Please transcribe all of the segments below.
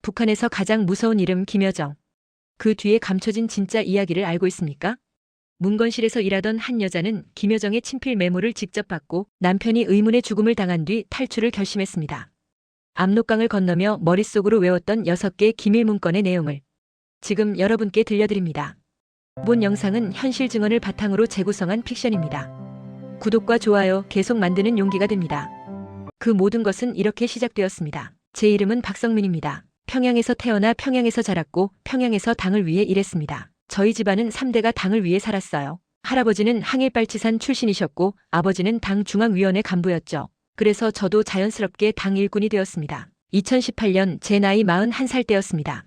북한에서 가장 무서운 이름 김여정. 그 뒤에 감춰진 진짜 이야기를 알고 있습니까? 문건실에서 일하던 한 여자는 김여정의 친필 메모를 직접 받고 남편이 의문의 죽음을 당한 뒤 탈출을 결심했습니다. 압록강을 건너며 머릿속으로 외웠던 6개의 기밀 문건의 내용을 지금 여러분께 들려드립니다. 본 영상은 현실 증언을 바탕으로 재구성한 픽션입니다. 구독과 좋아요 계속 만드는 용기가 됩니다. 그 모든 것은 이렇게 시작되었습니다. 제 이름은 박성민입니다. 평양에서 태어나 평양에서 자랐고 평양에서 당을 위해 일했습니다. 저희 집안은 3대가 당을 위해 살았어요. 할아버지는 항일빨치산 출신이셨고 아버지는 당 중앙위원회 간부였죠. 그래서 저도 자연스럽게 당 일꾼이 되었습니다. 2018년 제 나이 41살 때였습니다.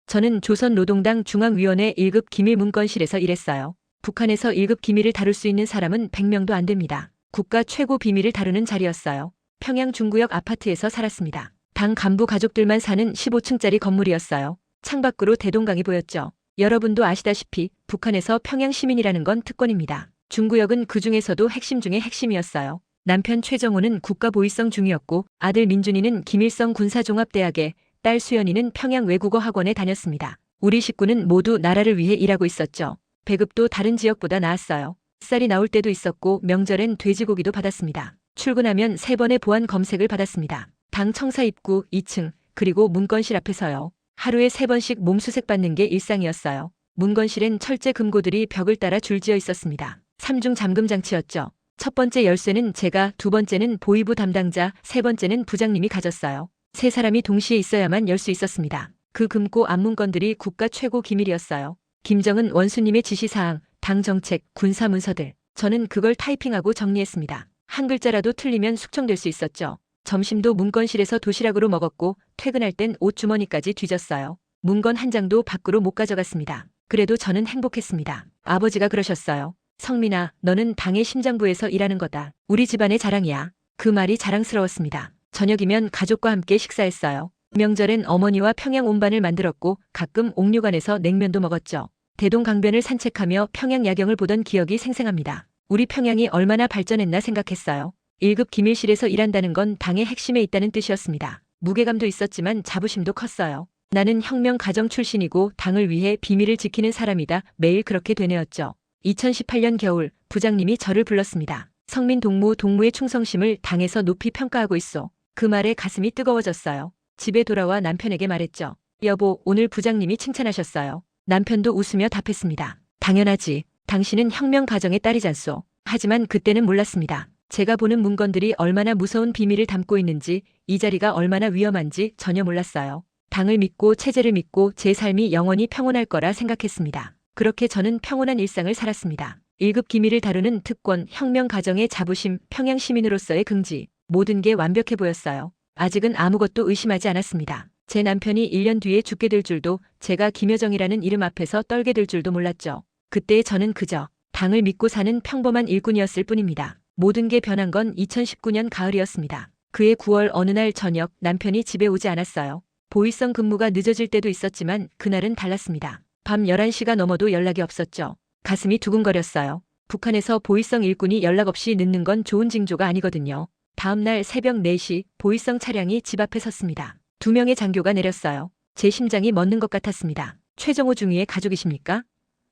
저는 조선노동당 중앙위원회 1급 기밀문건실에서 일했어요. 북한에서 1급 기밀을 다룰 수 있는 사람은 100명도 안 됩니다. 국가 최고 비밀을 다루는 자리였어요. 평양 중구역 아파트에서 살았습니다. 당 간부 가족들만 사는 15층짜리 건물이었어요. 창밖으로 대동강이 보였죠. 여러분도 아시다시피 북한에서 평양 시민이라는 건 특권입니다. 중구역은 그 중에서도 핵심 중의 핵심이었어요. 남편 최정호는 국가보위성 중이었고 아들 민준이는 김일성 군사종합대학에, 딸 수연이는 평양 외국어학원에 다녔습니다. 우리 식구는 모두 나라를 위해 일하고 있었죠. 배급도 다른 지역보다 나았어요. 쌀이 나올 때도 있었고 명절엔 돼지고기도 받았습니다. 출근하면 3번의 보안 검색을 받았습니다. 당 청사 입구 2층 그리고 문건실 앞에서요. 하루에 3번씩 몸수색 받는 게 일상이었어요. 문건실엔 철제 금고들이 벽을 따라 줄지어 있었습니다. 3중 잠금 장치였죠. 첫 번째 열쇠는 제가, 두 번째는 보위부 담당자, 세 번째는 부장님이 가졌어요. 3사람이 동시에 있어야만 열 수 있었습니다. 그 금고 앞문건들이 국가 최고 기밀이었어요. 김정은 원수님의 지시사항, 당 정책, 군사 문서들. 저는 그걸 타이핑하고 정리했습니다. 한 글자라도 틀리면 숙청될 수 있었죠. 점심도 문건실에서 도시락으로 먹었고 퇴근할 땐 옷주머니까지 뒤졌어요. 문건 한 장도 밖으로 못 가져갔습니다. 그래도 저는 행복했습니다. 아버지가 그러셨어요. 성민아, 너는 당의 심장부에서 일하는 거다. 우리 집안의 자랑이야. 그 말이 자랑스러웠습니다. 저녁이면 가족과 함께 식사했어요. 명절엔 어머니와 평양 온반을 만들었고 가끔 옥류관에서 냉면도 먹었죠. 대동강변을 산책하며 평양 야경을 보던 기억이 생생합니다. 우리 평양이 얼마나 발전했나 생각했어요. 1급 기밀실에서 일한다는 건 당의 핵심에 있다는 뜻이었습니다. 무게감도 있었지만 자부심도 컸어요. 나는 혁명 가정 출신이고 당을 위해 비밀을 지키는 사람이다. 매일 그렇게 되뇌었죠. 2018년 겨울 부장님이 저를 불렀습니다. 성민 동무의 충성심을 당에서 높이 평가하고 있어. 그 말에 가슴이 뜨거워졌어요. 집에 돌아와 남편에게 말했죠. 여보, 오늘 부장님이 칭찬하셨어요. 남편도 웃으며 답했습니다. 당연하지. 당신은 혁명 가정의 딸이잖소. 하지만 그때는 몰랐습니다. 제가 보는 문건들이 얼마나 무서운 비밀을 담고 있는지, 이 자리가 얼마나 위험한지 전혀 몰랐어요. 당을 믿고 체제를 믿고 제 삶이 영원히 평온할 거라 생각했습니다. 그렇게 저는 평온한 일상을 살았습니다. 1급 기밀을 다루는 특권, 혁명 가정의 자부심, 평양 시민으로서의 긍지, 모든 게 완벽해 보였어요. 아직은 아무것도 의심하지 않았습니다. 제 남편이 1년 뒤에 죽게 될 줄도, 제가 김여정이라는 이름 앞에서 떨게 될 줄도 몰랐죠. 그때의 저는 그저 당을 믿고 사는 평범한 일꾼이었을 뿐입니다. 모든 게 변한 건 2019년 가을이었습니다. 그해 9월 어느 날 저녁 남편이 집에 오지 않았어요. 보위성 근무가 늦어질 때도 있었지만 그날은 달랐습니다. 밤 11시가 넘어도 연락이 없었죠. 가슴이 두근거렸어요. 북한에서 보위성 일꾼이 연락 없이 늦는 건 좋은 징조가 아니거든요. 다음 날 새벽 4시 보위성 차량이 집 앞에 섰습니다. 2명의 장교가 내렸어요. 제 심장이 멎는 것 같았습니다. 최정호 중위의 가족이십니까?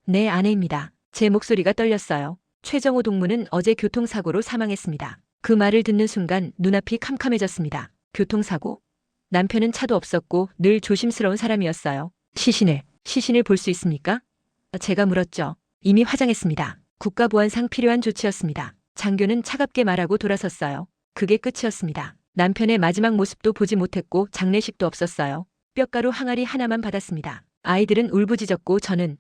네, 아내입니다. 제 목소리가 떨렸어요. 최정호 동무는 어제 교통사고로 사망했습니다. 그 말을 듣는 순간 눈앞이 캄캄해졌습니다. 교통사고? 남편은 차도 없었고 늘 조심스러운 사람이었어요. 시신을 볼 수 있습니까? 제가 물었죠. 이미 화장했습니다. 국가보안상 필요한 조치였습니다. 장교는 차갑게 말하고 돌아섰어요. 그게 끝이었습니다. 남편의 마지막 모습도 보지 못했고 장례식도 없었어요. 뼈가루 항아리 하나만 받았습니다. 아이들은 울부짖었고 저는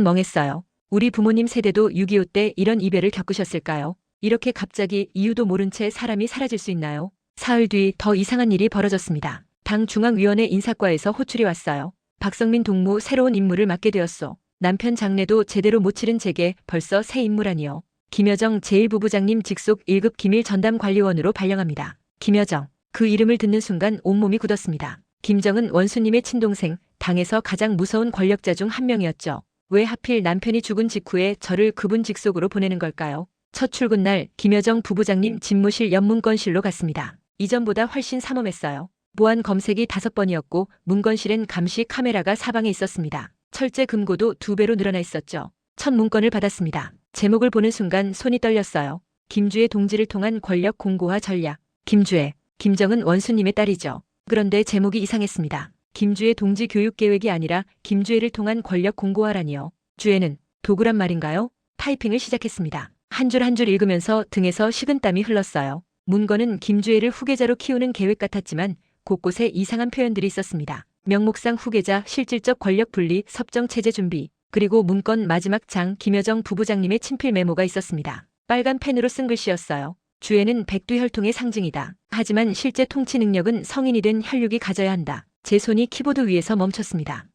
멍했어요. 우리 부모님 세대도 6.25 때 이런 이별을 겪으셨을까요? 이렇게 갑자기 이유도 모른 채 사람이 사라질 수 있나요? 사흘 뒤 더 이상한 일이 벌어졌습니다. 당 중앙위원회 인사과에서 호출이 왔어요. 박성민 동무 새로운 임무를 맡게 되었소. 남편 장례도 제대로 못 치른 제게 벌써 새 임무라니요. 김여정 제1부부장님 직속 1급 기밀 전담관리원으로 발령합니다. 김여정. 그 이름을 듣는 순간 온몸이 굳었습니다. 김정은 원수님의 친동생, 당에서 가장 무서운 권력자 중 한 명이었죠. 왜 하필 남편이 죽은 직후에 저를 그분 직속으로 보내는 걸까요? 첫 출근 날 김여정 부부장님 집무실 연문건실로 갔습니다. 이전보다 훨씬 삼엄했어요. 보안 검색이 5번이었고 문건실엔 감시 카메라가 사방에 있었습니다. 철제 금고도 2배로 늘어나 있었죠. 첫 문건을 받았습니다. 제목을 보는 순간 손이 떨렸어요. 김주혜 동지를 통한 권력 공고화 전략. 김주혜, 김정은 원수님의 딸이죠. 그런데 제목이 이상했습니다. 김주혜 동지 교육 계획이 아니라 김주혜를 통한 권력 공고화라니요. 주혜는 도구란 말인가요? 타이핑을 시작했습니다. 한 줄 한 줄 읽으면서 등에서 식은땀이 흘렀어요. 문건은 김주혜를 후계자로 키우는 계획 같았지만 곳곳에 이상한 표현들이 있었습니다. 명목상 후계자, 실질적 권력 분리, 섭정 체제 준비, 그리고 문건 마지막 장 김여정 부부장님의 친필 메모가 있었습니다. 빨간 펜으로 쓴 글씨였어요. 주혜는 백두혈통의 상징이다. 하지만 실제 통치 능력은 성인이 된 혈육이 가져야 한다. 제 손이 키보드 위에서 멈췄습니다.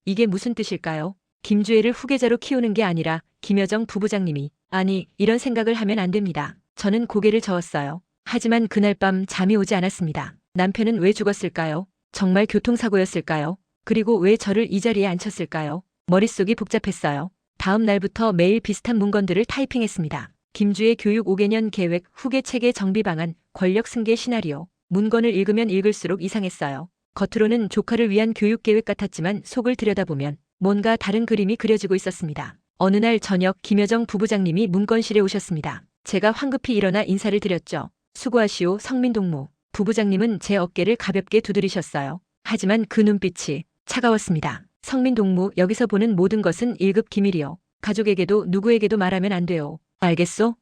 이게 무슨 뜻일까요? 김주혜를 후계자로 키우는 게 아니라 김여정 부부장님이, 아니, 이런 생각을 하면 안 됩니다. 저는 고개를 저었어요. 하지만 그날 밤 잠이 오지 않았습니다. 남편은 왜 죽었을까요? 정말 교통사고였을까요? 그리고 왜 저를 이 자리에 앉혔을까요? 머릿속이 복잡했어요. 다음 날부터 매일 비슷한 문건들을 타이핑했습니다. 김주혜 교육 5개년 계획, 후계 체계 정비 방안, 권력 승계 시나리오. 문건을 읽으면 읽을수록 이상했어요. 겉으로는 조카를 위한 교육 계획 같았지만 속을 들여다보면 뭔가 다른 그림이 그려지고 있었습니다. 어느 날 저녁 김여정 부부장님이 문건실에 오셨습니다. 제가 황급히 일어나 인사를 드렸죠. 수고하시오 성민동무. 부부장님은 제 어깨를 가볍게 두드리셨어요. 하지만 그 눈빛이 차가웠습니다. 성민동무, 여기서 보는 모든 것은 1급 기밀이요. 가족에게도 누구에게도 말하면 안 돼요. 알겠소?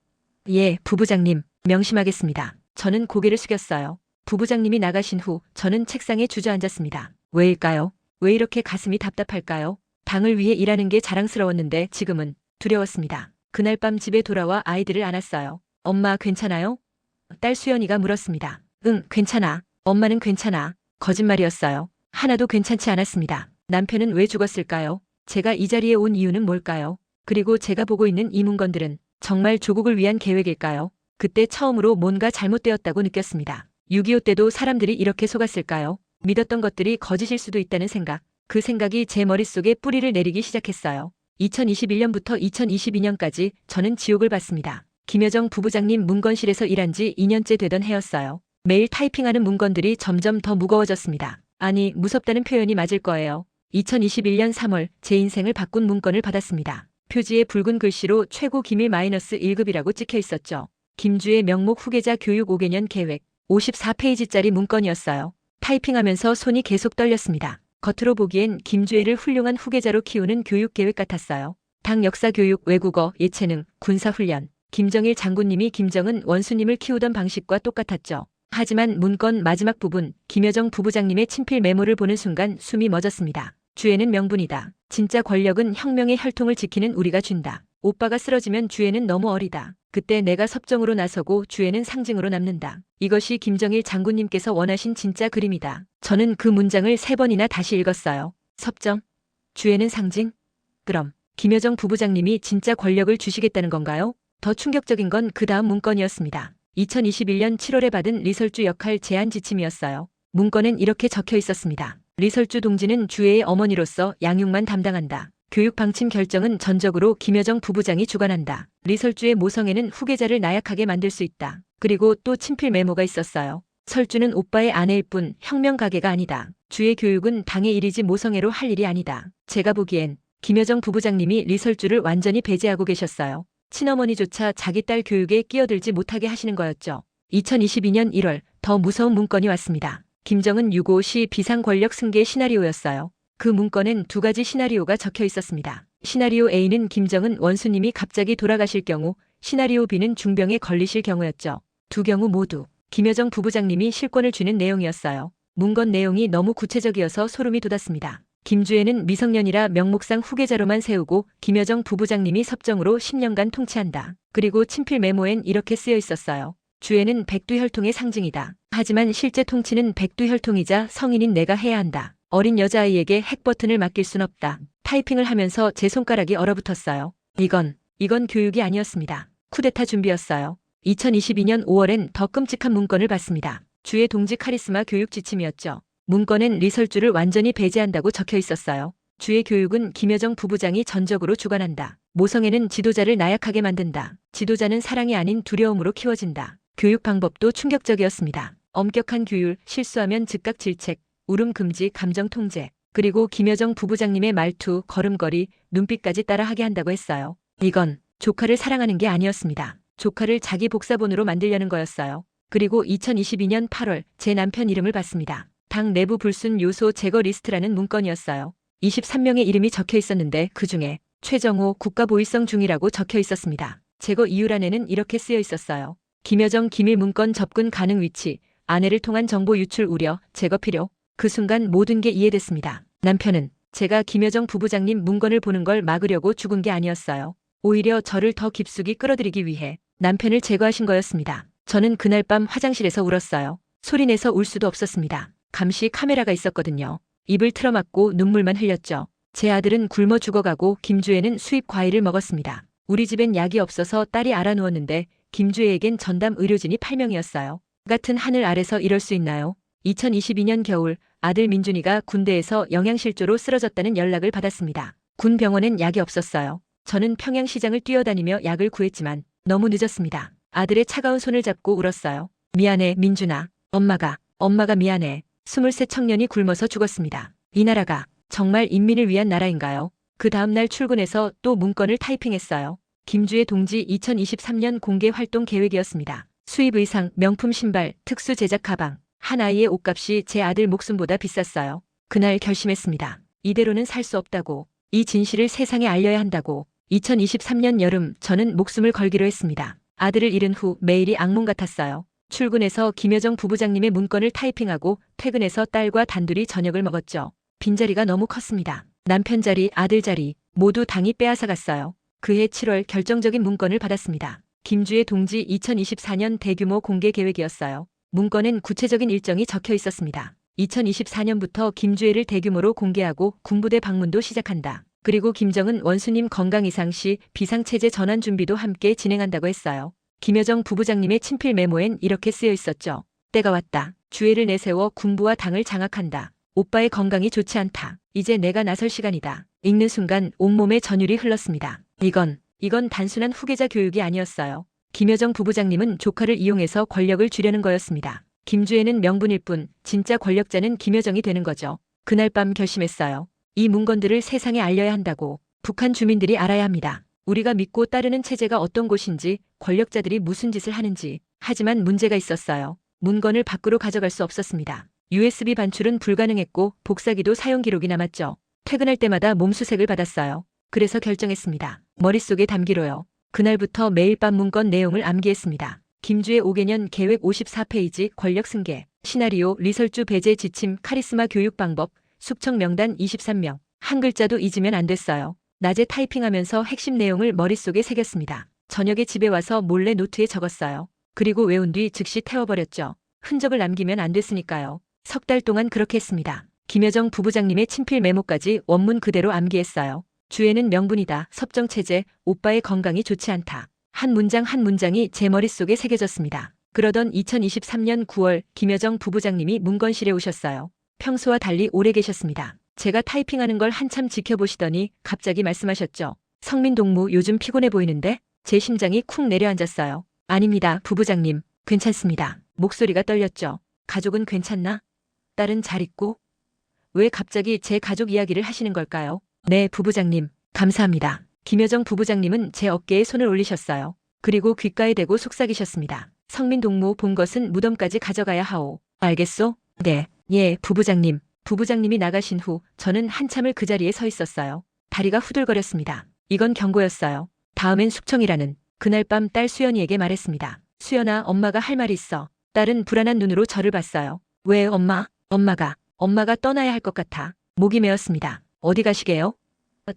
예, 부부장님. 명심하겠습니다. 저는 고개를 숙였어요. 부부장님이 나가신 후 저는 책상에 주저앉았습니다. 왜일까요? 왜 이렇게 가슴이 답답할까요? 당을 위해 일하는 게 자랑스러웠는데 지금은 두려웠습니다. 그날 밤 집에 돌아와 아이들을 안았어요. 엄마 괜찮아요? 딸 수연이가 물었습니다. 응, 괜찮아. 엄마는 괜찮아. 거짓말이었어요. 하나도 괜찮지 않았습니다. 남편은 왜 죽었을까요? 제가 이 자리에 온 이유는 뭘까요? 그리고 제가 보고 있는 이 문건들은 정말 조국을 위한 계획일까요? 그때 처음으로 뭔가 잘못되었다고 느꼈습니다. 6.25 때도 사람들이 이렇게 속았을까요? 믿었던 것들이 거짓일 수도 있다는 생각. 그 생각이 제 머릿속에 뿌리를 내리기 시작했어요. 2021년부터 2022년까지 저는 지옥을 봤습니다. 김여정 부부장님 문건실에서 일한 지 2년째 되던 해였어요. 매일 타이핑하는 문건들이 점점 더 무거워졌습니다. 아니, 무섭다는 표현이 맞을 거예요. 2021년 3월 제 인생을 바꾼 문건을 받았습니다. 표지에 붉은 글씨로 최고 기밀 -1급이라고 찍혀 있었죠. 김주혜 명목 후계자 교육 5개년 계획. 54페이지짜리 문건이었어요. 타이핑하면서 손이 계속 떨렸습니다. 겉으로 보기엔 김주혜를 훌륭한 후계자로 키우는 교육계획 같았어요. 당 역사교육, 외국어, 예체능, 군사훈련. 김정일 장군님이 김정은 원수님을 키우던 방식과 똑같았죠. 하지만 문건 마지막 부분, 김여정 부부장님의 친필 메모를 보는 순간 숨이 멎었습니다. 주혜는 명분이다. 진짜 권력은 혁명의 혈통을 지키는 우리가 준다. 오빠가 쓰러지면 주혜는 너무 어리다. 그때 내가 섭정으로 나서고 주혜는 상징으로 남는다. 이것이 김정일 장군님께서 원하신 진짜 그림이다. 저는 그 문장을 3번이나 다시 읽었어요. 섭정? 주혜는 상징? 그럼 김여정 부부장님이 진짜 권력을 주시겠다는 건가요? 더 충격적인 건 그 다음 문건이었습니다. 2021년 7월에 받은 리설주 역할 제안 지침이었어요. 문건엔 이렇게 적혀 있었습니다. 리설주 동지는 주혜의 어머니로서 양육만 담당한다. 교육 방침 결정은 전적으로 김여정 부부장이 주관한다. 리설주의 모성애는 후계자를 나약하게 만들 수 있다. 그리고 또 친필 메모가 있었어요. 설주는 오빠의 아내일 뿐 혁명 가게가 아니다. 주의 교육은 당의 일이지 모성애로 할 일이 아니다. 제가 보기엔 김여정 부부장님이 리설주를 완전히 배제하고 계셨어요. 친어머니조차 자기 딸 교육에 끼어들지 못하게 하시는 거였죠. 2022년 1월 더 무서운 문건이 왔습니다. 김정은 6.25 시 비상권력 승계 시나리오였어요. 그 문건엔 2가지 시나리오가 적혀 있었습니다. 시나리오 A는 김정은 원수님이 갑자기 돌아가실 경우, 시나리오 B는 중병에 걸리실 경우였죠. 두 경우 모두 김여정 부부장님이 실권을 쥐는 내용이었어요. 문건 내용이 너무 구체적이어서 소름이 돋았습니다. 김주혜는 미성년이라 명목상 후계자로만 세우고 김여정 부부장님이 섭정으로 10년간 통치한다. 그리고 친필 메모엔 이렇게 쓰여 있었어요. 주혜는 백두혈통의 상징이다. 하지만 실제 통치는 백두혈통이자 성인인 내가 해야 한다. 어린 여자아이에게 핵버튼을 맡길 순 없다. 타이핑을 하면서 제 손가락이 얼어붙었어요. 이건 교육이 아니었습니다. 쿠데타 준비였어요. 2022년 5월엔 더 끔찍한 문건을 받습니다. 주의 동지 카리스마 교육 지침이었죠. 문건엔 리설주를 완전히 배제한다고 적혀 있었어요. 주의 교육은 김여정 부부장이 전적으로 주관한다. 모성애는 지도자를 나약하게 만든다. 지도자는 사랑이 아닌 두려움으로 키워진다. 교육 방법도 충격적이었습니다. 엄격한 규율, 실수하면 즉각 질책, 울음 금지, 감정 통제. 그리고 김여정 부부장님의 말투, 걸음걸이, 눈빛까지 따라하게 한다고 했어요. 이건 조카를 사랑하는 게 아니었습니다. 조카를 자기 복사본으로 만들려는 거였어요. 그리고 2022년 8월 제 남편 이름을 봤습니다. 당 내부 불순 요소 제거 리스트라는 문건이었어요. 23명의 이름이 적혀 있었는데 그중에 최정호 국가보위성 중이라고 적혀 있었습니다. 제거 이유란에는 이렇게 쓰여 있었어요. 김여정 기밀 문건 접근 가능 위치, 아내를 통한 정보 유출 우려, 제거 필요. 그 순간 모든 게 이해됐습니다. 남편은 제가 김여정 부부장님 문건을 보는 걸 막으려고 죽은 게 아니었어요. 오히려 저를 더 깊숙이 끌어들이기 위해 남편을 제거하신 거였습니다. 저는 그날 밤 화장실에서 울었어요. 소리내서 울 수도 없었습니다. 감시 카메라가 있었거든요. 입을 틀어막고 눈물만 흘렸죠. 제 아들은 굶어 죽어가고 김주혜는 수입 과일을 먹었습니다. 우리 집엔 약이 없어서 딸이 알아누웠는데 김주혜에겐 전담 의료진이 8명이었어요. 같은 하늘 아래서 이럴 수 있나요? 2022년 겨울 아들 민준이가 군대에서 영양실조로 쓰러졌다는 연락을 받았습니다. 군 병원엔 약이 없었어요. 저는 평양시장을 뛰어다니며 약을 구했지만 너무 늦었습니다. 아들의 차가운 손을 잡고 울었어요. 미안해 민준아. 엄마가 미안해. 23 청년이 굶어서 죽었습니다. 이 나라가 정말 인민을 위한 나라인가요? 그 다음날 출근해서 또 문건을 타이핑했어요. 김주혜 동지 2023년 공개 활동 계획이었습니다. 수입 의상, 명품 신발, 특수 제작 가방. 한 아이의 옷값이 제 아들 목숨보다 비쌌어요. 그날 결심했습니다. 이대로는 살 수 없다고. 이 진실을 세상에 알려야 한다고. 2023년 여름 저는 목숨을 걸기로 했습니다. 아들을 잃은 후 매일이 악몽 같았어요. 출근해서 김여정 부부장님의 문건을 타이핑하고 퇴근해서 딸과 단둘이 저녁을 먹었죠. 빈자리가 너무 컸습니다. 남편 자리, 아들 자리 모두 당이 빼앗아갔어요. 그해 7월 결정적인 문건을 받았습니다. 김주혜 동지 2024년 대규모 공개 계획이었어요. 문건엔 구체적인 일정이 적혀 있었습니다. 2024년부터 김주혜를 대규모로 공개하고 군부대 방문도 시작한다. 그리고 김정은 원수님 건강 이상 시 비상체제 전환 준비도 함께 진행한다고 했어요. 김여정 부부장님의 친필 메모엔 이렇게 쓰여 있었죠. 때가 왔다. 주혜를 내세워 군부와 당을 장악한다. 오빠의 건강이 좋지 않다. 이제 내가 나설 시간이다. 읽는 순간 온몸에 전율이 흘렀습니다. 이건 단순한 후계자 교육이 아니었어요. 김여정 부부장님은 조카를 이용해서 권력을 쥐려는 거였습니다. 김주혜는 명분일 뿐 진짜 권력자는 김여정이 되는 거죠. 그날 밤 결심했어요. 이 문건들을 세상에 알려야 한다고. 북한 주민들이 알아야 합니다. 우리가 믿고 따르는 체제가 어떤 곳인지, 권력자들이 무슨 짓을 하는지. 하지만 문제가 있었어요. 문건을 밖으로 가져갈 수 없었습니다. USB 반출은 불가능했고 복사기도 사용 기록이 남았죠. 퇴근할 때마다 몸수색을 받았어요. 그래서 결정했습니다. 머릿속에 담기로요. 그날부터 매일 밤 문건 내용을 암기했습니다. 김주혜 5개년 계획 54페이지 권력 승계, 시나리오, 리설주 배제 지침, 카리스마 교육 방법, 숙청 명단 23명. 한 글자도 잊으면 안 됐어요. 낮에 타이핑하면서 핵심 내용을 머릿속에 새겼습니다. 저녁에 집에 와서 몰래 노트에 적었어요. 그리고 외운 뒤 즉시 태워버렸죠. 흔적을 남기면 안 됐으니까요. 석 달 동안 그렇게 했습니다. 김여정 부부장님의 친필 메모까지 원문 그대로 암기했어요. 주혜는 명분이다. 섭정체제, 오빠의 건강이 좋지 않다. 한 문장 한 문장이 제 머릿속에 새겨졌습니다. 그러던 2023년 9월 김여정 부부장님이 문건실에 오셨어요. 평소와 달리 오래 계셨습니다. 제가 타이핑하는 걸 한참 지켜보시더니 갑자기 말씀하셨죠. 성민 동무 요즘 피곤해 보이는데? 제 심장이 쿵 내려앉았어요. 아닙니다, 부부장님. 괜찮습니다. 목소리가 떨렸죠. 가족은 괜찮나? 딸은 잘 있고? 왜 갑자기 제 가족 이야기를 하시는 걸까요? 네, 부부장님. 감사합니다. 김여정 부부장님은 제 어깨에 손을 올리셨어요. 그리고 귓가에 대고 속삭이셨습니다. 성민 동무 본 것은 무덤까지 가져가야 하오. 알겠소? 네. 예, 부부장님. 부부장님이 나가신 후 저는 한참을 그 자리에 서 있었어요. 다리가 후들거렸습니다. 이건 경고였어요. 다음엔 숙청이라는. 그날 밤 딸 수연이에게 말했습니다. 수연아, 엄마가 할 말이 있어. 딸은 불안한 눈으로 저를 봤어요. 왜 엄마? 엄마가 떠나야 할 것 같아. 목이 메었습니다. 어디 가시게요?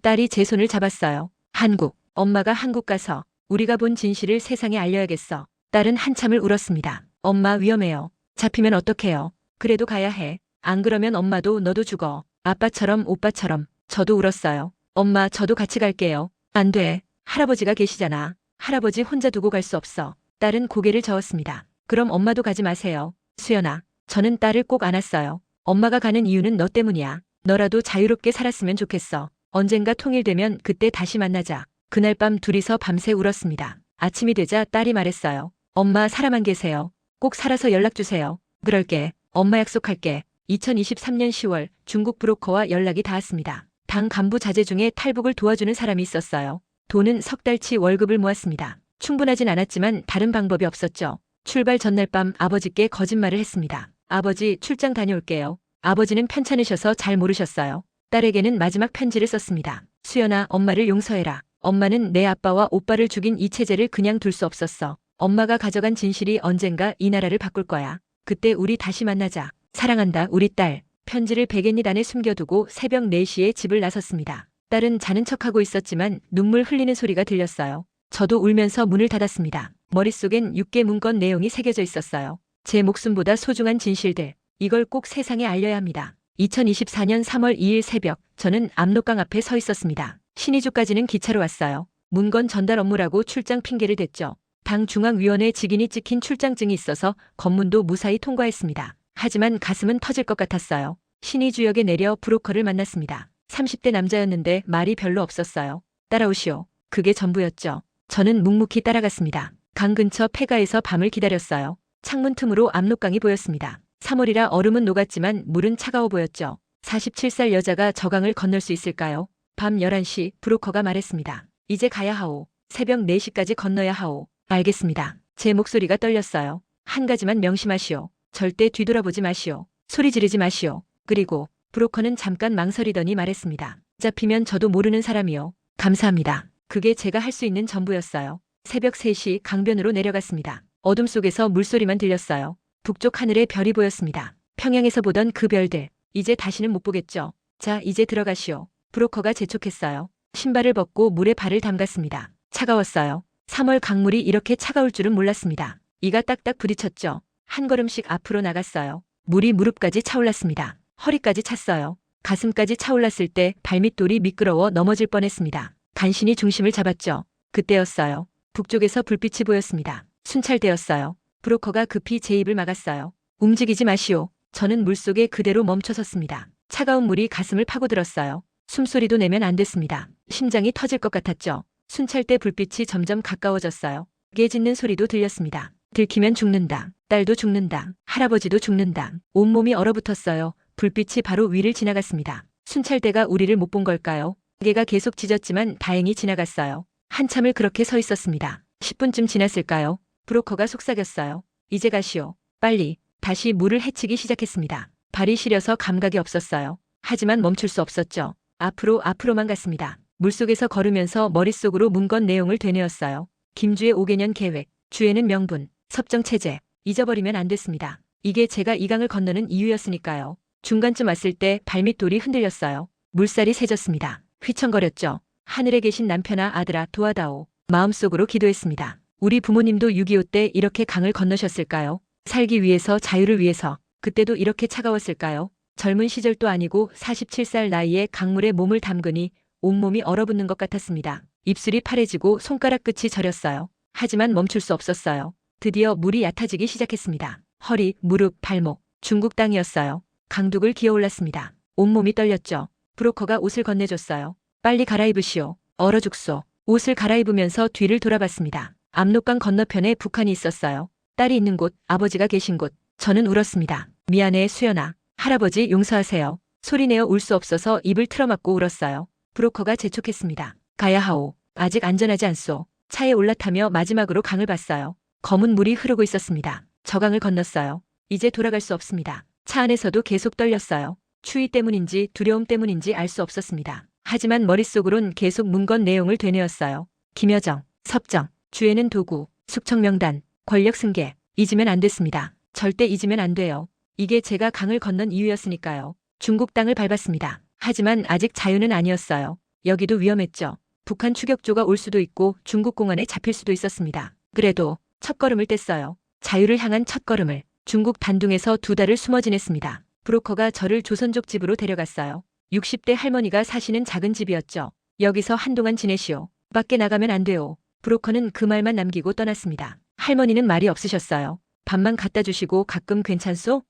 딸이 제 손을 잡았어요. 한국. 엄마가 한국 가서 우리가 본 진실을 세상에 알려야겠어. 딸은 한참을 울었습니다. 엄마 위험해요. 잡히면 어떡해요? 그래도 가야 해. 안 그러면 엄마도 너도 죽어. 아빠처럼 오빠처럼. 저도 울었어요. 엄마, 저도 같이 갈게요. 안 돼. 할아버지가 계시잖아. 할아버지 혼자 두고 갈 수 없어. 딸은 고개를 저었습니다. 그럼 엄마도 가지 마세요. 수연아. 저는 딸을 꼭 안았어요. 엄마가 가는 이유는 너 때문이야. 너라도 자유롭게 살았으면 좋겠어. 언젠가 통일되면 그때 다시 만나자. 그날 밤 둘이서 밤새 울었습니다. 아침이 되자 딸이 말했어요. 엄마, 사람 안 계세요. 꼭 살아서 연락 주세요. 그럴게. 엄마 약속할게. 2023년 10월 중국 브로커와 연락이 닿았습니다. 당 간부 자제 중에 탈북을 도와주는 사람이 있었어요. 돈은 석 달치 월급을 모았습니다. 충분하진 않았지만 다른 방법이 없었죠. 출발 전날 밤 아버지께 거짓말을 했습니다. 아버지, 출장 다녀올게요. 아버지는 편찮으셔서 잘 모르셨어요. 딸에게는 마지막 편지를 썼습니다. 수연아, 엄마를 용서해라. 엄마는 내 아빠와 오빠를 죽인 이 체제를 그냥 둘 수 없었어. 엄마가 가져간 진실이 언젠가 이 나라를 바꿀 거야. 그때 우리 다시 만나자. 사랑한다, 우리 딸. 편지를 베갯잎 안에 숨겨두고 새벽 4시에 집을 나섰습니다. 딸은 자는 척하고 있었지만 눈물 흘리는 소리가 들렸어요. 저도 울면서 문을 닫았습니다. 머릿속엔 6개 문건 내용이 새겨져 있었어요. 제 목숨보다 소중한 진실들. 이걸 꼭 세상에 알려야 합니다. 2024년 3월 2일 새벽, 저는 압록강 앞에 서 있었습니다. 신의주까지는 기차로 왔어요. 문건 전달 업무라고 출장 핑계를 댔죠. 당 중앙위원회 직인이 찍힌 출장증이 있어서 검문도 무사히 통과했습니다. 하지만 가슴은 터질 것 같았어요. 신의주역에 내려 브로커를 만났습니다. 30대 남자였는데 말이 별로 없었어요. 따라오시오. 그게 전부였죠. 저는 묵묵히 따라갔습니다. 강 근처 폐가에서 밤을 기다렸어요. 창문 틈으로 압록강이 보였습니다. 3월이라 얼음은 녹았지만 물은 차가워 보였죠. 47살 여자가 저 강을 건널 수 있을까요? 밤 11시 브로커가 말했습니다. 이제 가야 하오. 새벽 4시까지 건너야 하오. 알겠습니다. 제 목소리가 떨렸어요. 한 가지만 명심하시오. 절대 뒤돌아보지 마시오. 소리 지르지 마시오. 그리고 브로커는 잠깐 망설이더니 말했습니다. 잡히면 저도 모르는 사람이요. 감사합니다. 그게 제가 할 수 있는 전부였어요. 새벽 3시 강변으로 내려갔습니다. 어둠 속에서 물소리만 들렸어요. 북쪽 하늘에 별이 보였습니다. 평양에서 보던 그 별들. 이제 다시는 못 보겠죠. 자, 이제 들어가시오. 브로커가 재촉했어요. 신발을 벗고 물에 발을 담갔습니다. 차가웠어요. 3월 강물이 이렇게 차가울 줄은 몰랐습니다. 이가 딱딱 부딪혔죠. 한 걸음씩 앞으로 나갔어요. 물이 무릎까지 차올랐습니다. 허리까지 찼어요. 가슴까지 차올랐을 때 발밑돌이 미끄러워 넘어질 뻔했습니다. 간신히 중심을 잡았죠. 그때였어요. 북쪽에서 불빛이 보였습니다. 순찰대였어요. 브로커가 급히 제 입을 막았어요. 움직이지 마시오. 저는 물속에 그대로 멈춰섰습니다. 차가운 물이 가슴을 파고들었어요. 숨소리도 내면 안 됐습니다. 심장이 터질 것 같았죠. 순찰대 불빛이 점점 가까워졌어요. 개 짖는 소리도 들렸습니다. 들키면 죽는다. 딸도 죽는다. 할아버지도 죽는다. 온몸이 얼어붙었어요. 불빛이 바로 위를 지나갔습니다. 순찰대가 우리를 못 본 걸까요? 개가 계속 짖었지만 다행히 지나갔어요. 한참을 그렇게 서 있었습니다. 10분쯤 지났을까요? 브로커가 속삭였어요. 이제 가시오. 빨리. 다시 물을 헤치기 시작했습니다. 발이 시려서 감각이 없었어요. 하지만 멈출 수 없었죠. 앞으로만 갔습니다. 물속에서 걸으면서 머릿속으로 문건 내용을 되뇌었어요. 김주의 5개년 계획, 주에는 명분, 섭정체제. 잊어버리면 안 됐습니다. 이게 제가 이 강을 건너는 이유였으니까요. 중간쯤 왔을 때 발밑돌이 흔들렸어요. 물살이 세졌습니다. 휘청거렸죠. 하늘에 계신 남편아, 아들아, 도와다오. 마음속으로 기도했습니다. 우리 부모님도 6.25 때 이렇게 강을 건너셨을까요? 살기 위해서, 자유를 위해서. 그때도 이렇게 차가웠을까요? 젊은 시절도 아니고 47살 나이에 강물에 몸을 담그니 온몸이 얼어붙는 것 같았습니다. 입술이 파래지고 손가락 끝이 저렸어요. 하지만 멈출 수 없었어요. 드디어 물이 얕아지기 시작했습니다. 허리, 무릎, 발목. 중국 땅이었어요. 강둑을 기어올랐습니다. 온몸이 떨렸죠. 브로커가 옷을 건네줬어요. 빨리 갈아입으시오. 얼어 죽소. 옷을 갈아입으면서 뒤를 돌아봤습니다. 압록강 건너편에 북한이 있었어요. 딸이 있는 곳, 아버지가 계신 곳. 저는 울었습니다. 미안해, 수연아. 할아버지 용서하세요. 소리내어 울 수 없어서 입을 틀어막고 울었어요. 브로커가 재촉했습니다. 가야 하오. 아직 안전하지 않소. 차에 올라타며 마지막으로 강을 봤어요. 검은 물이 흐르고 있었습니다. 저 강을 건넜어요. 이제 돌아갈 수 없습니다. 차 안에서도 계속 떨렸어요. 추위 때문인지 두려움 때문인지 알 수 없었습니다. 하지만 머릿속으론 계속 문건 내용을 되뇌었어요. 김여정, 섭정, 주에는 도구, 숙청명단, 권력 승계. 잊으면 안 됐습니다. 절대 잊으면 안 돼요. 이게 제가 강을 건넌 이유였으니까요. 중국 땅을 밟았습니다. 하지만 아직 자유는 아니었어요. 여기도 위험했죠. 북한 추격조가 올 수도 있고 중국 공안에 잡힐 수도 있었습니다. 그래도 첫걸음을 뗐어요. 자유를 향한 첫걸음을. 중국 단둥에서 2달을 숨어 지냈습니다. 브로커가 저를 조선족 집으로 데려갔어요. 60대 할머니가 사시는 작은 집이었죠. 여기서 한동안 지내시오. 밖에 나가면 안 돼요. 브로커는 그 말만 남기고 떠났습니다. 할머니는 말이 없으셨어요. 밥만 갖다 주시고 가끔 괜찮소?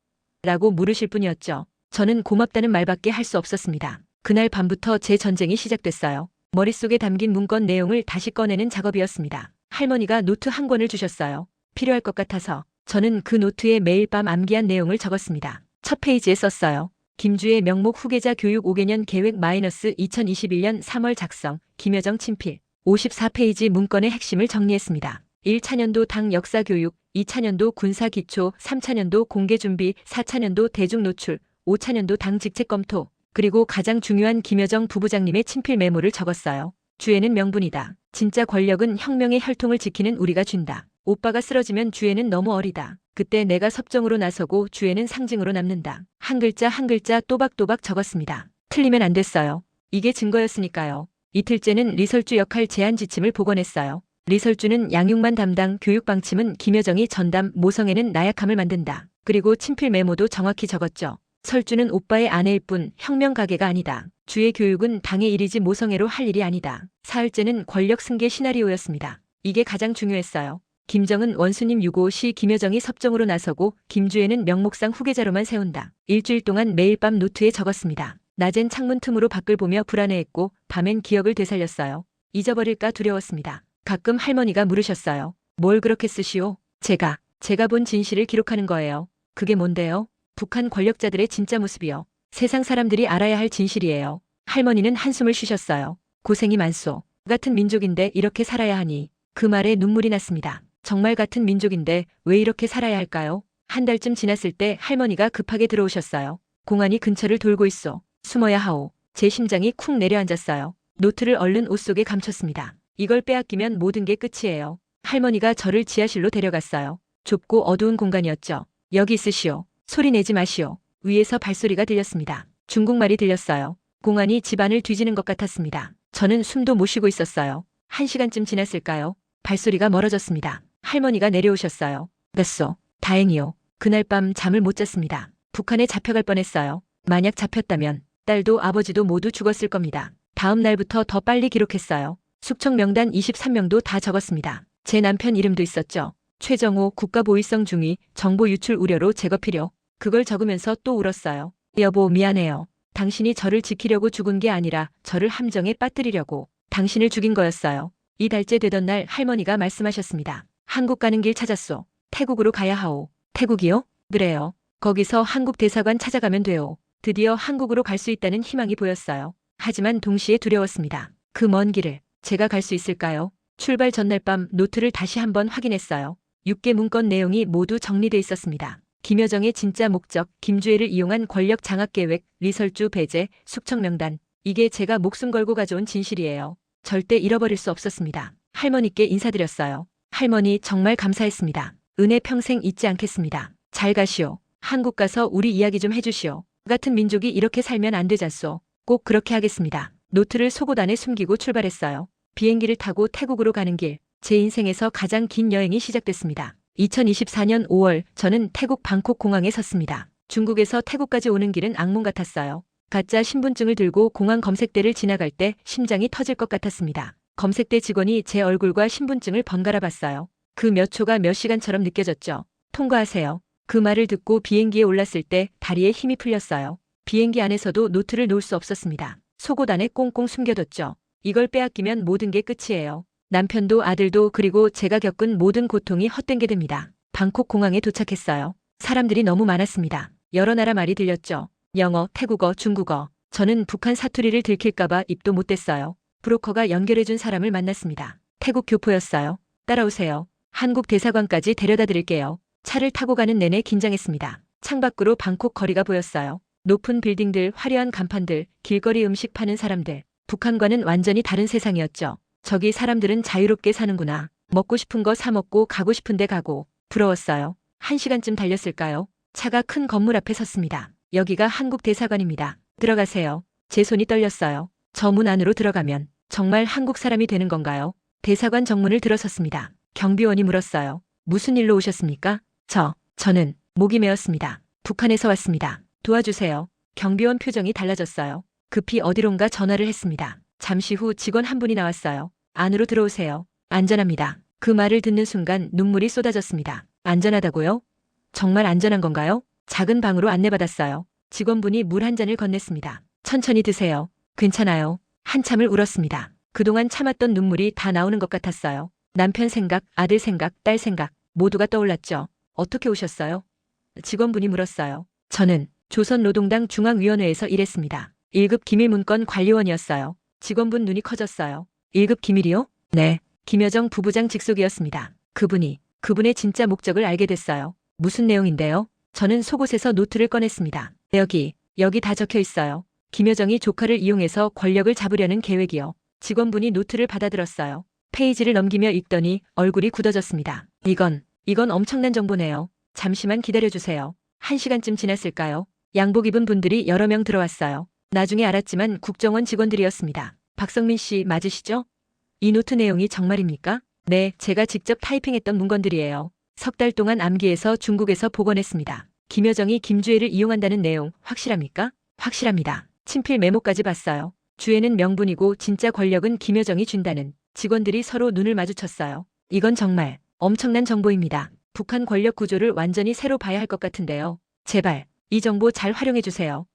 라고 물으실 뿐이었죠. 저는 고맙다는 말밖에 할 수 없었습니다. 그날 밤부터 제 전쟁이 시작됐어요. 머릿속에 담긴 문건 내용을 다시 꺼내는 작업이었습니다. 할머니가 노트 한 권을 주셨어요. 필요할 것 같아서. 저는 그 노트에 매일 밤 암기한 내용을 적었습니다. 첫 페이지에 썼어요. 김주의 명목 후계자 교육 5개년 계획 마이너스 2021년 3월 작성, 김여정 친필. 54페이지 문건의 핵심을 정리했습니다. 1차년도 당 역사교육, 2차년도 군사기초, 3차년도 공개준비, 4차년도 대중노출, 5차년도 당 직책 검토, 그리고 가장 중요한 김여정 부부장님의 친필 메모를 적었어요. 주에는 명분이다. 진짜 권력은 혁명의 혈통을 지키는 우리가 준다. 오빠가 쓰러지면 주에는 너무 어리다. 그때 내가 섭정으로 나서고 주에는 상징으로 남는다. 한 글자 한 글자 또박또박 적었습니다. 틀리면 안 됐어요. 이게 증거였으니까요. 이틀째는 리설주 역할 제안 지침을 복원했어요. 리설주는 양육만 담당, 교육 방침은 김여정이 전담, 모성애는 나약함을 만든다. 그리고 친필 메모도 정확히 적었죠. 설주는 오빠의 아내일 뿐 혁명 가게가 아니다. 주의 교육은 당의 일이지 모성애로 할 일이 아니다. 사흘째는 권력 승계 시나리오였습니다. 이게 가장 중요했어요. 김정은 원수님 유고 시 김여정이 섭정으로 나서고 김주애는 명목상 후계자로만 세운다. 일주일 동안 매일 밤 노트에 적었습니다. 낮엔 창문 틈으로 밖을 보며 불안해했고 밤엔 기억을 되살렸어요. 잊어버릴까 두려웠습니다. 가끔 할머니가 물으셨어요. 뭘 그렇게 쓰시오? 제가 본 진실을 기록하는 거예요. 그게 뭔데요? 북한 권력자들의 진짜 모습이요. 세상 사람들이 알아야 할 진실이에요. 할머니는 한숨을 쉬셨어요. 고생이 많소. 같은 민족인데 이렇게 살아야 하니. 그 말에 눈물이 났습니다. 정말 같은 민족인데 왜 이렇게 살아야 할까요? 한 달쯤 지났을 때 할머니가 급하게 들어오셨어요. 공안이 근처를 돌고 있어. 숨어야 하오. 제 심장이 쿵 내려앉았어요. 노트를 얼른 옷 속에 감췄습니다. 이걸 빼앗기면 모든 게 끝이에요. 할머니가 저를 지하실로 데려갔어요. 좁고 어두운 공간이었죠. 여기 있으시오. 소리 내지 마시오. 위에서 발소리가 들렸습니다. 중국말이 들렸어요. 공안이 집안을 뒤지는 것 같았습니다. 저는 숨도 못 쉬고 있었어요. 1시간쯤 지났을까요? 발소리가 멀어졌습니다. 할머니가 내려오셨어요. 됐소. 다행이요. 그날 밤 잠을 못 잤습니다. 북한에 잡혀갈 뻔했어요. 만약 잡혔다면 딸도 아버지도 모두 죽었을 겁니다. 다음 날부터 더 빨리 기록했어요. 숙청 명단 23명도 다 적었습니다. 제 남편 이름도 있었죠. 최정호 국가보위성 중위 정보 유출 우려로 제거 필요. 그걸 적으면서 또 울었어요. 여보 미안해요. 당신이 저를 지키려고 죽은 게 아니라 저를 함정에 빠뜨리려고 당신을 죽인 거였어요. 이달째 되던 날 할머니가 말씀하셨습니다. 한국 가는 길 찾았소. 태국으로 가야 하오. 태국이요? 그래요. 거기서 한국 대사관 찾아가면 돼요. 드디어 한국으로 갈 수 있다는 희망이 보였어요. 하지만 동시에 두려웠습니다. 그 먼 길을 제가 갈 수 있을까요? 출발 전날 밤 노트를 다시 한번 확인했어요. 6개 문건 내용이 모두 정리돼 있었습니다. 김여정의 진짜 목적, 김주애를 이용한 권력 장악 계획, 리설주 배제, 숙청 명단. 이게 제가 목숨 걸고 가져온 진실이에요. 절대 잃어버릴 수 없었습니다. 할머니께 인사드렸어요. 할머니 정말 감사했습니다. 은혜 평생 잊지 않겠습니다. 잘 가시오. 한국 가서 우리 이야기 좀 해주시오. 같은 민족이 이렇게 살면 안 되잖소. 꼭 그렇게 하겠습니다. 노트를 속옷 안에 숨기고 출발했어요. 비행기를 타고 태국으로 가는 길, 제 인생에서 가장 긴 여행이 시작됐습니다. 2024년 5월 저는 태국 방콕 공항에 섰습니다. 중국에서 태국까지 오는 길은 악몽 같았어요. 가짜 신분증을 들고 공항 검색대를 지나갈 때 심장이 터질 것 같았습니다. 검색대 직원이 제 얼굴과 신분증을 번갈아 봤어요. 그 몇 초가 몇 시간처럼 느껴졌죠. 통과하세요. 그 말을 듣고 비행기에 올랐을 때 다리에 힘이 풀렸어요. 비행기 안에서도 노트를 놓을 수 없었습니다. 속옷 안에 꽁꽁 숨겨뒀죠. 이걸 빼앗기면 모든 게 끝이에요. 남편도 아들도 그리고 제가 겪은 모든 고통이 헛된 게 됩니다. 방콕 공항에 도착했어요. 사람들이 너무 많았습니다. 여러 나라 말이 들렸죠. 영어, 태국어, 중국어. 저는 북한 사투리를 들킬까봐 입도 못 댔어요. 브로커가 연결해준 사람을 만났습니다. 태국 교포였어요. 따라오세요. 한국 대사관까지 데려다 드릴게요. 차를 타고 가는 내내 긴장했습니다. 창밖으로 방콕 거리가 보였어요. 높은 빌딩들, 화려한 간판들, 길거리 음식 파는 사람들. 북한과는 완전히 다른 세상이었죠. 저기 사람들은 자유롭게 사는구나. 먹고 싶은 거 사 먹고 가고 싶은 데 가고. 부러웠어요. 1시간쯤 달렸을까요? 차가 큰 건물 앞에 섰습니다. 여기가 한국 대사관입니다. 들어가세요. 제 손이 떨렸어요. 저 문 안으로 들어가면 정말 한국 사람이 되는 건가요? 대사관 정문을 들어섰습니다. 경비원이 물었어요. 무슨 일로 오셨습니까? 저는 목이 메었습니다. 북한에서 왔습니다. 도와주세요. 경비원 표정이 달라졌어요. 급히 어디론가 전화를 했습니다. 잠시 후 직원 한 분이 나왔어요. 안으로 들어오세요. 안전합니다. 그 말을 듣는 순간 눈물이 쏟아졌습니다. 안전하다고요? 정말 안전한 건가요? 작은 방으로 안내받았어요. 직원분이 물 한 잔을 건넸습니다. 천천히 드세요. 괜찮아요. 한참을 울었습니다. 그동안 참았던 눈물이 다 나오는 것 같았어요. 남편 생각, 아들 생각, 딸 생각 모두가 떠올랐죠. 어떻게 오셨어요? 직원분이 물었어요. 저는 조선노동당 중앙위원회에서 일했습니다. 1급 기밀문건 관리원이었어요. 직원분 눈이 커졌어요. 1급 기밀이요? 네. 김여정 부부장 직속이었습니다. 그분의 진짜 목적을 알게 됐어요. 무슨 내용인데요? 저는 속옷에서 노트를 꺼냈습니다. 여기 다 적혀 있어요. 김여정이 조카를 이용해서 권력을 잡으려는 계획이요. 직원분이 노트를 받아들었어요. 페이지를 넘기며 읽더니 얼굴이 굳어졌습니다. 이건 엄청난 정보네요. 잠시만 기다려주세요. 1시간쯤 지났을까요? 양복 입은 분들이 여러 명 들어왔어요. 나중에 알았지만 국정원 직원들이었습니다. 박성민 씨 맞으시죠? 이 노트 내용이 정말입니까? 네, 제가 직접 타이핑했던 문건들이에요. 석 달 동안 암기해서 중국에서 복원했습니다. 김여정이 김주애를 이용한다는 내용 확실합니까? 확실합니다. 친필 메모까지 봤어요. 주애는 명분이고 진짜 권력은 김여정이 준다는. 직원들이 서로 눈을 마주쳤어요. 이건 정말 엄청난 정보입니다. 북한 권력 구조를 완전히 새로 봐야 할 것 같은데요. 제발 이 정보 잘 활용해 주세요.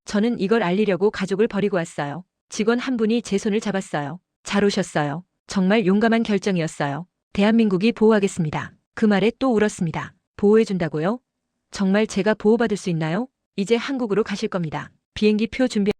저는 이걸 알리려고 가족을 버리고 왔어요. 직원 한 분이 제 손을 잡았어요. 잘 오셨어요. 정말 용감한 결정이었어요. 대한민국이 보호하겠습니다. 그 말에 또 울었습니다. 보호해준다고요? 정말 제가 보호받을 수 있나요? 이제 한국으로 가실 겁니다. 비행기 표 준비.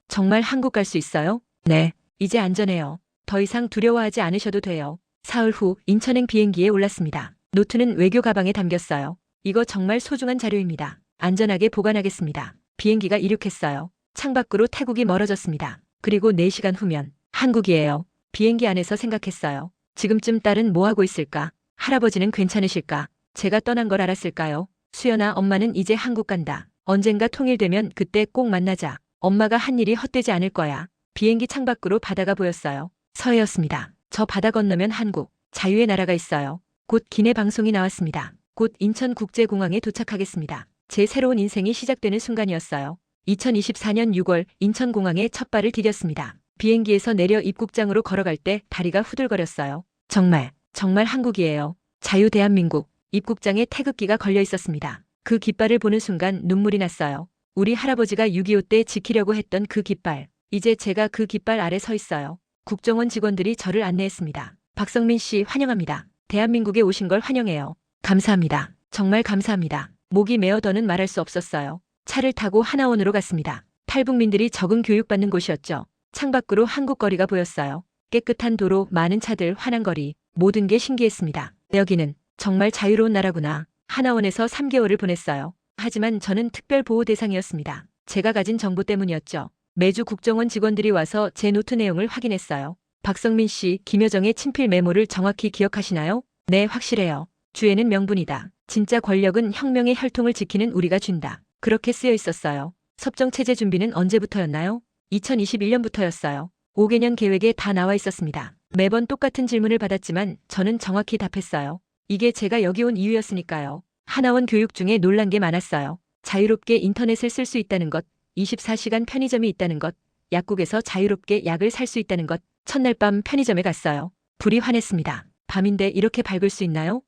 정말 한국 갈 수 있어요? 네, 이제 안전해요. 더 이상 두려워하지 않으셔도 돼요. 사흘 후 인천행 비행기에 올랐습니다. 노트는 외교 가방에 담겼어요. 이거 정말 소중한 자료입니다. 안전하게 보관하겠습니다. 비행기가 이륙했어요. 창밖으로 태국이 멀어졌습니다. 그리고 4시간 후면 한국이에요. 비행기 안에서 생각했어요. 지금쯤 딸은 뭐 하고 있을까? 할아버지는 괜찮으실까? 제가 떠난 걸 알았을까요? 수연아, 엄마는 이제 한국 간다. 언젠가 통일되면 그때 꼭 만나자. 엄마가 한 일이 헛되지 않을 거야. 비행기 창밖으로 바다가 보였어요. 서해였습니다. 저 바다 건너면 한국, 자유의 나라가 있어요. 곧 기내 방송이 나왔습니다. 곧 인천국제공항에 도착하겠습니다. 제 새로운 인생이 시작되는 순간이었어요. 2024년 6월 인천공항에 첫 발을 디뎠습니다. 비행기에서 내려 입국장으로 걸어갈 때 다리가 후들거렸어요. 정말 한국이에요. 자유 대한민국. 입국장에 태극기가 걸려 있었습니다. 그 깃발을 보는 순간 눈물이 났어요. 우리 할아버지가 6.25 때 지키려고 했던 그 깃발. 이제 제가 그 깃발 아래 서 있어요. 국정원 직원들이 저를 안내했습니다. 박성민 씨 환영합니다. 대한민국에 오신 걸 환영해요. 감사합니다. 정말 감사합니다. 목이 메어 더는 말할 수 없었어요. 차를 타고 하나원으로 갔습니다. 탈북민들이 적응 교육받는 곳이었죠. 창밖으로 한국 거리가 보였어요. 깨끗한 도로, 많은 차들, 환한 거리. 모든 게 신기했습니다. 여기는 정말 자유로운 나라구나. 하나원에서 3개월을 보냈어요. 하지만 저는 특별 보호 대상이었습니다. 제가 가진 정보 때문이었죠. 매주 국정원 직원들이 와서 제 노트 내용을 확인했어요. 박성민 씨, 김여정의 친필 메모를 정확히 기억하시나요? 네, 확실해요. 주애는 명분이다. 진짜 권력은 혁명의 혈통을 지키는 우리가 준다. 그렇게 쓰여 있었어요. 섭정체제 준비는 언제부터였나요? 2021년부터였어요. 5개년 계획에 다 나와 있었습니다. 매번 똑같은 질문을 받았지만 저는 정확히 답했어요. 이게 제가 여기 온 이유였으니까요. 하나원 교육 중에 놀란 게 많았어요. 자유롭게 인터넷을 쓸 수 있다는 것, 24시간 편의점이 있다는 것, 약국에서 자유롭게 약을 살 수 있다는 것. 첫날 밤 편의점에 갔어요. 불이 환했습니다. 밤인데 이렇게 밝을 수 있나요?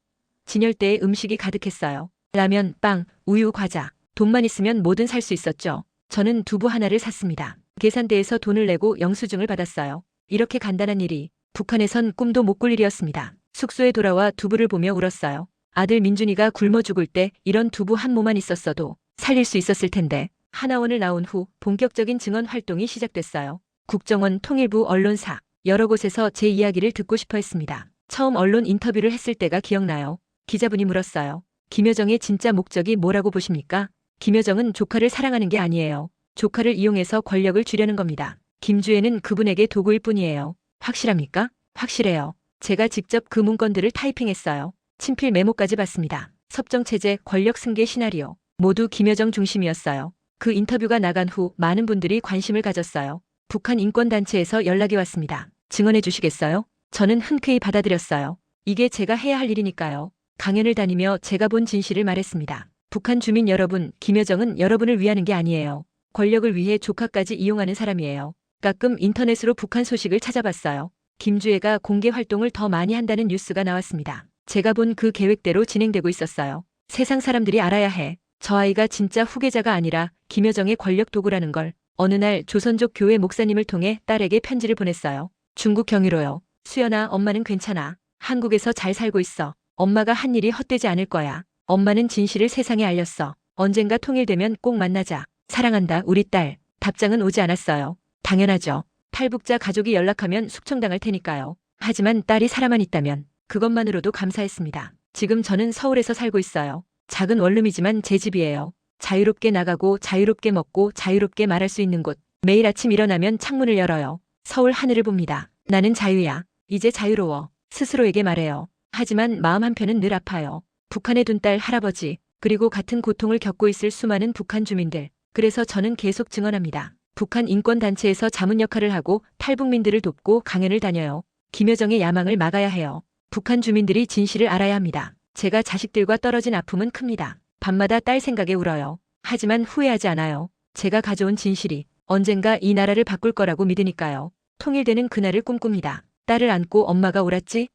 진열대에 음식이 가득했어요. 라면, 빵, 우유, 과자. 돈만 있으면 뭐든 살 수 있었죠. 저는 두부 하나를 샀습니다. 계산대에서 돈을 내고 영수증을 받았어요. 이렇게 간단한 일이 북한에선 꿈도 못 꿀 일이었습니다. 숙소에 돌아와 두부를 보며 울었어요. 아들 민준이가 굶어 죽을 때 이런 두부 한 모만 있었어도 살릴 수 있었을 텐데. 하나원을 나온 후 본격적인 증언 활동이 시작됐어요. 국정원, 통일부, 언론사 여러 곳에서 제 이야기를 듣고 싶어 했습니다. 처음 언론 인터뷰를 했을 때가 기억나요. 기자분이 물었어요. 김여정의 진짜 목적이 뭐라고 보십니까? 김여정은 조카를 사랑하는 게 아니에요. 조카를 이용해서 권력을 주려는 겁니다. 김주애는 그분에게 도구일 뿐이에요. 확실합니까? 확실해요. 제가 직접 그 문건들을 타이핑했어요. 친필 메모까지 봤습니다. 섭정체제, 권력 승계 시나리오. 모두 김여정 중심이었어요. 그 인터뷰가 나간 후 많은 분들이 관심을 가졌어요. 북한 인권단체에서 연락이 왔습니다. 증언해 주시겠어요? 저는 흔쾌히 받아들였어요. 이게 제가 해야 할 일이니까요. 강연을 다니며 제가 본 진실을 말했습니다. 북한 주민 여러분, 김여정은 여러분을 위하는 게 아니에요. 권력을 위해 조카까지 이용하는 사람이에요. 가끔 인터넷으로 북한 소식을 찾아봤어요. 김주애가 공개 활동을 더 많이 한다는 뉴스가 나왔습니다. 제가 본 그 계획대로 진행되고 있었어요. 세상 사람들이 알아야 해. 저 아이가 진짜 후계자가 아니라 김여정의 권력 도구라는 걸. 어느 날 조선족 교회 목사님을 통해 딸에게 편지를 보냈어요. 중국 경위로요. 수연아, 엄마는 괜찮아. 한국에서 잘 살고 있어. 엄마가 한 일이 헛되지 않을 거야. 엄마는 진실을 세상에 알렸어. 언젠가 통일되면 꼭 만나자. 사랑한다, 우리 딸. 답장은 오지 않았어요. 당연하죠. 탈북자 가족이 연락하면 숙청당할 테니까요. 하지만 딸이 살아만 있다면 그것만으로도 감사했습니다. 지금 저는 서울에서 살고 있어요. 작은 원룸이지만 제 집이에요. 자유롭게 나가고 자유롭게 먹고 자유롭게 말할 수 있는 곳. 매일 아침 일어나면 창문을 열어요. 서울 하늘을 봅니다. 나는 자유야. 이제 자유로워. 스스로에게 말해요. 하지만 마음 한편은 늘 아파요. 북한에 둔 딸, 할아버지, 그리고 같은 고통을 겪고 있을 수많은 북한 주민들. 그래서 저는 계속 증언합니다. 북한 인권단체에서 자문 역할을 하고 탈북민들을 돕고 강연을 다녀요. 김여정의 야망을 막아야 해요. 북한 주민들이 진실을 알아야 합니다. 제가 자식들과 떨어진 아픔은 큽니다. 밤마다 딸 생각에 울어요. 하지만 후회하지 않아요. 제가 가져온 진실이 언젠가 이 나라를 바꿀 거라고 믿으니까요. 통일되는 그날을 꿈꿉니다. 딸을 안고 엄마가 옳았지?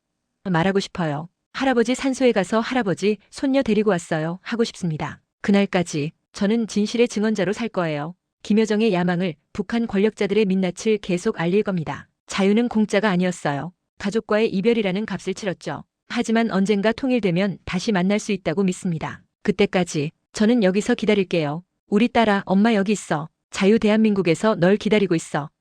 말하고 싶어요. 할아버지 산소에 가서 할아버지 손녀 데리고 왔어요. 하고 싶습니다. 그날까지 저는 진실의 증언자로 살 거예요. 김여정의 야망을 북한 권력자들의 민낯을 계속 알릴 겁니다. 자유는 공짜가 아니었어요. 가족과의 이별이라는 값을 치렀죠. 하지만 언젠가 통일되면 다시 만날 수 있다고 믿습니다. 그때까지 저는 여기서 기다릴게요. 우리 딸아, 엄마 여기 있어. 자유 대한민국에서 널 기다리고 있어.